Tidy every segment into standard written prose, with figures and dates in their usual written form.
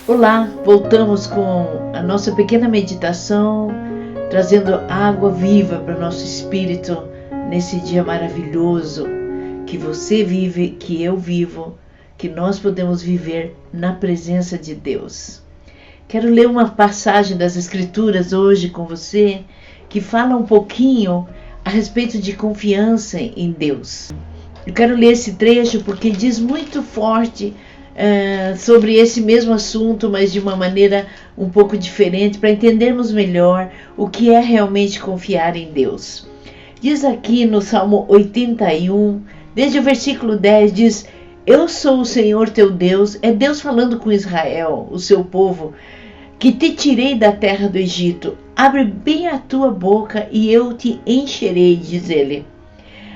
Olá, voltamos com a nossa pequena meditação, trazendo água viva para o nosso espírito nesse dia maravilhoso que você vive, que eu vivo, que nós podemos viver na presença de Deus. Quero ler uma passagem das Escrituras hoje com você que fala um pouquinho a respeito de confiança em Deus. Eu quero ler esse trecho porque diz muito forte sobre esse mesmo assunto, mas de uma maneira um pouco diferente, para entendermos melhor o que é realmente confiar em Deus. Diz aqui no Salmo 81, desde o versículo 10, diz: Eu sou o Senhor teu Deus, é Deus falando com Israel, o seu povo, que te tirei da terra do Egito. Abre bem a tua boca e eu te encherei, diz ele.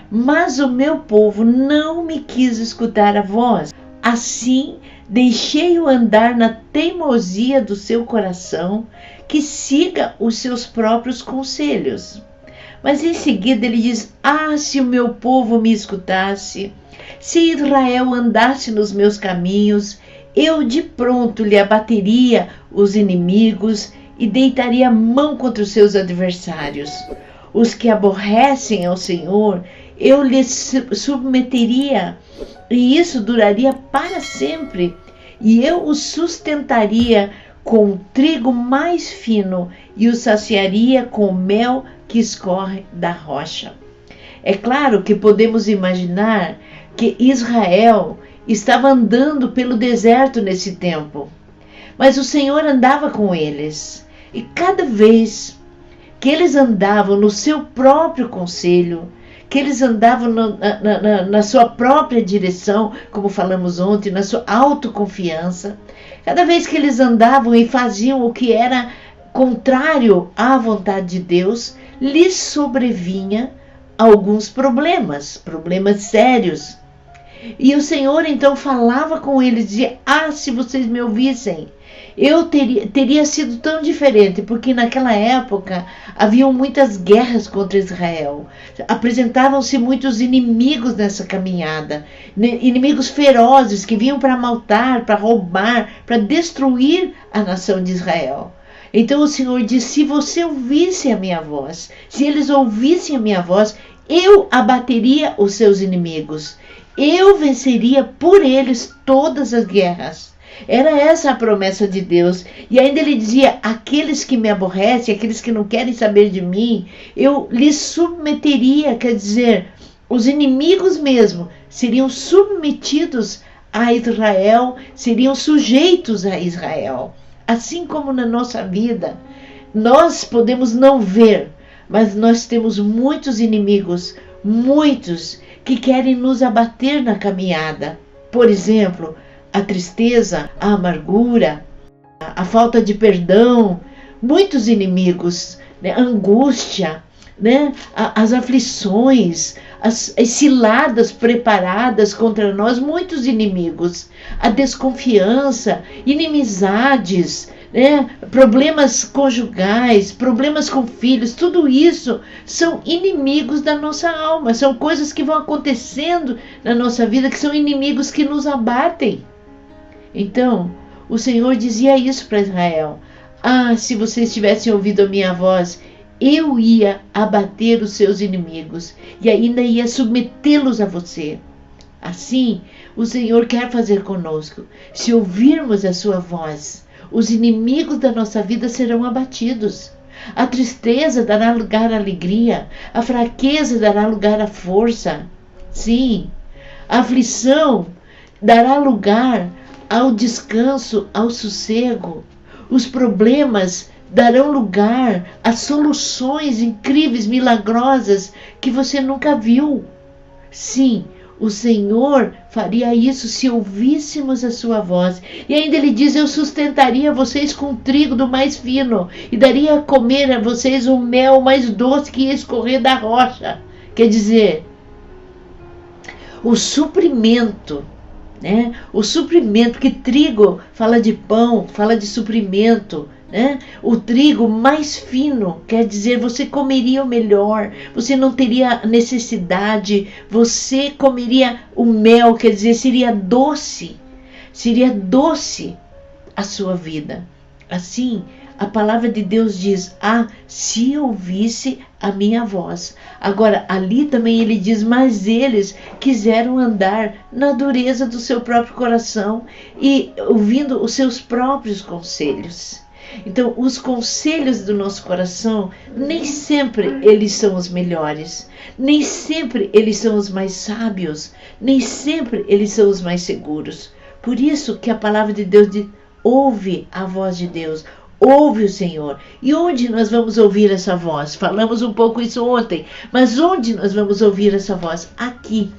Mas o meu povo não me quis escutar a voz. Assim, deixei-o andar na teimosia do seu coração, que siga os seus próprios conselhos. Mas em seguida ele diz: se o meu povo me escutasse, se Israel andasse nos meus caminhos, eu de pronto lhe abateria os inimigos e deitaria a mão contra os seus adversários. Os que aborrecem ao Senhor, eu lhes submeteria, e isso duraria para sempre, e eu os sustentaria com o trigo mais fino e os saciaria com o mel que escorre da rocha. É claro que podemos imaginar que Israel estava andando pelo deserto nesse tempo, mas o Senhor andava com eles, e cada vez que eles andavam no seu próprio conselho, que eles andavam na sua própria direção, como falamos ontem, na sua autoconfiança, cada vez que eles andavam e faziam o que era contrário à vontade de Deus, lhes sobrevinha alguns problemas sérios. E o Senhor então falava com eles, dizia: se vocês me ouvissem, eu teria sido tão diferente, porque naquela época haviam muitas guerras contra Israel. Apresentavam-se muitos inimigos nessa caminhada, inimigos ferozes que vinham para matar, para roubar, para destruir a nação de Israel. Então o Senhor disse: se você ouvisse a minha voz, se eles ouvissem a minha voz, eu abateria os seus inimigos. Eu venceria por eles todas as guerras. Era essa a promessa de Deus. E ainda ele dizia: aqueles que me aborrecem, aqueles que não querem saber de mim, eu lhes submeteria. Quer dizer, os inimigos mesmo seriam submetidos a Israel, seriam sujeitos a Israel. Assim como na nossa vida, nós podemos não ver, mas nós temos muitos inimigos, muitos que querem nos abater na caminhada. Por exemplo, a tristeza, a amargura, a falta de perdão, muitos inimigos, né? A angústia, né? As aflições, as ciladas preparadas contra nós, muitos inimigos, a desconfiança, inimizades, né? Problemas conjugais, problemas com filhos, tudo isso são inimigos da nossa alma, são coisas que vão acontecendo na nossa vida, que são inimigos que nos abatem. Então, o Senhor dizia isso para Israel: se vocês tivessem ouvido a minha voz, eu ia abater os seus inimigos e ainda ia submetê-los a você. Assim, o Senhor quer fazer conosco. Se ouvirmos a sua voz, os inimigos da nossa vida serão abatidos. A tristeza dará lugar à alegria, a fraqueza dará lugar à força. Sim, a aflição dará lugar ao descanso, ao sossego. Os problemas darão lugar a soluções incríveis, milagrosas, que você nunca viu. Sim, o Senhor faria isso se ouvíssemos a sua voz. E ainda ele diz: eu sustentaria vocês com trigo do mais fino e daria a comer a vocês o mel mais doce que ia escorrer da rocha. Quer dizer, o suprimento, né? O suprimento, que trigo fala de pão, fala de suprimento, né? O trigo mais fino, quer dizer, você comeria o melhor, você não teria necessidade, você comeria o mel, quer dizer, seria doce a sua vida. Assim, a palavra de Deus diz: se ouvisse a minha voz. Agora, ali também ele diz: mas eles quiseram andar na dureza do seu próprio coração e ouvindo os seus próprios conselhos. Então, os conselhos do nosso coração, nem sempre eles são os melhores, nem sempre eles são os mais sábios, nem sempre eles são os mais seguros. Por isso que a palavra de Deus diz: ouve a voz de Deus, ouve o Senhor. E onde nós vamos ouvir essa voz? Falamos um pouco isso ontem, mas onde nós vamos ouvir essa voz? Aqui,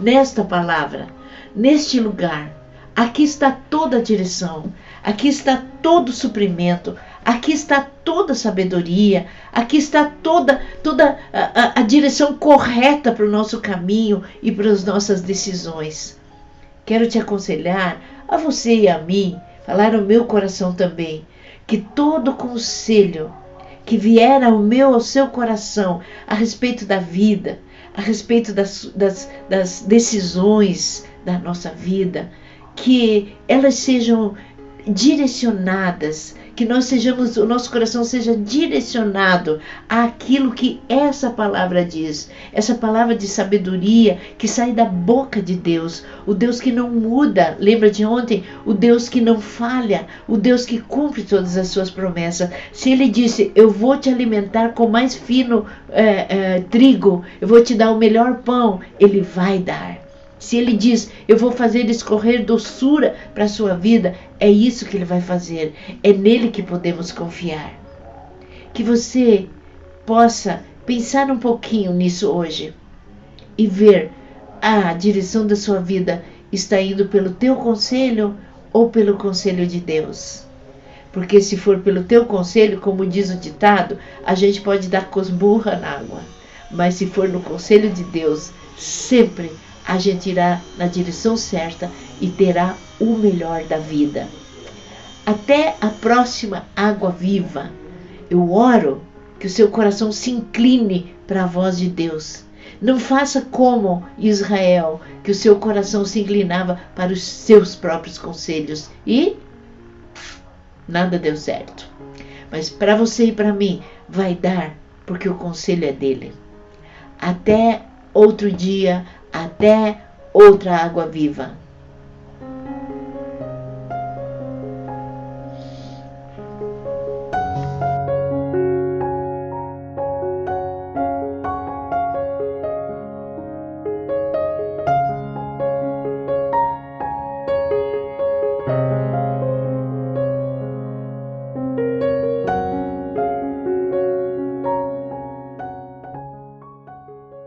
nesta palavra, neste lugar. Aqui está toda a direção, aqui está todo o suprimento, aqui está toda a sabedoria, aqui está toda a direção correta para o nosso caminho e para as nossas decisões. Quero te aconselhar, a você e a mim, falar ao meu coração também, que todo conselho que vier ao seu coração a respeito da vida, a respeito das decisões da nossa vida, que elas sejam direcionadas, que o nosso coração seja direcionado àquilo que essa palavra diz, essa palavra de sabedoria que sai da boca de Deus, o Deus que não muda, lembra de ontem? O Deus que não falha, o Deus que cumpre todas as suas promessas. Se Ele disse: eu vou te alimentar com mais fino trigo, eu vou te dar o melhor pão, Ele vai dar. Se Ele diz: eu vou fazer escorrer doçura para a sua vida, é isso que Ele vai fazer. É nele que podemos confiar. Que você possa pensar um pouquinho nisso hoje e ver: a direção da sua vida está indo pelo teu conselho ou pelo conselho de Deus? Porque se for pelo teu conselho, como diz o ditado, a gente pode dar cosmurra na água. Mas se for no conselho de Deus, sempre a gente irá na direção certa e terá o melhor da vida. Até a próxima Água Viva. Eu oro que o seu coração se incline para a voz de Deus. Não faça como Israel, que o seu coração se inclinava para os seus próprios conselhos e nada deu certo. Mas para você e para mim vai dar, porque o conselho é dele. Até outro dia, até outra Água Viva.